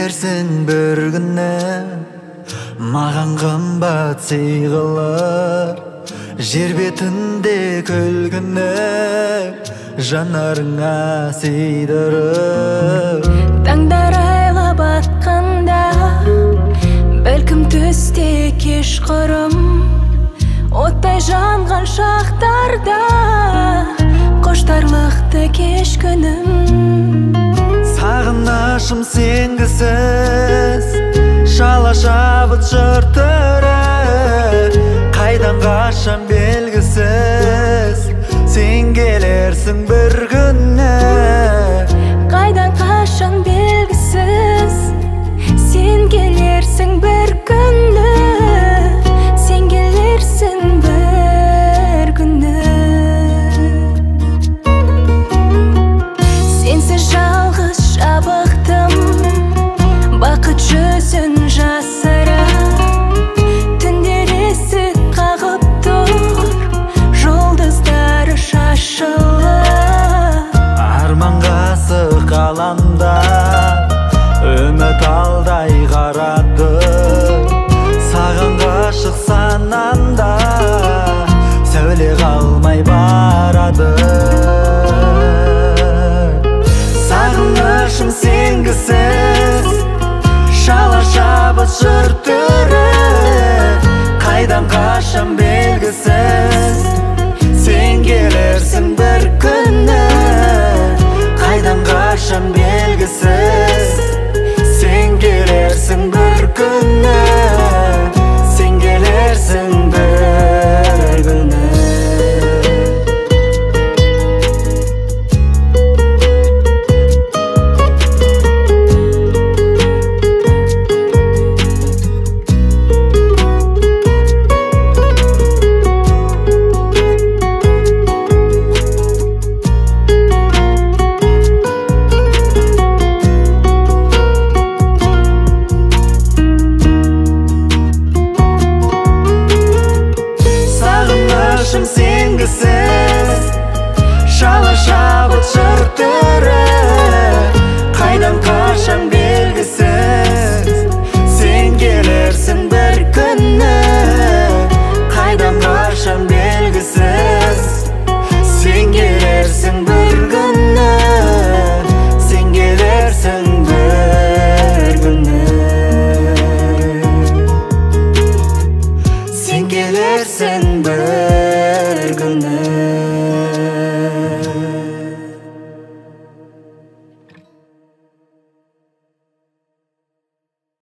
келерсің бір күні, маған қымбат сый қылып, жер бетінде күлкіні жанарыңа сыйдырып. Таңдар айлап атқанда, бәлкім түсте кешқұрым, оттай жанған шақтарда қоштарлықты кеш күнім. Сағынышым сенгісіз, шала шабыт жыртыры, қайдан қашан белгісіз, сен келерсің бір күні. Қайдан қашан белгісіз, сен келерсің бір күні. Сен келерсің бір күні. Сенсіз жалғыз жабықтым, бақыт жүзін жасыра. Түндер есік қағып тұр, жұлдыздары шашылып. Арман қасық алаңда үміт алдай қарады, саған ғашық санамда сәуле қалмай барады. Сағынышым сенгісіз, шала шабыт жыртыры, қайдан қашан белгісіз, сен келерсің бір күні. Қайдан қашан белгісіз, сен келерсің бір күні. Сен келерсің бір күні. Сағынышым сенгісіз, шала шабыт жыртыры, қайдан қашан белгісіз, сен келерсің бір күні. Қайдан қашан белгісіз, сен келерсің бір күні. Сен келерсің бір күні. Сен келерсің бір күні.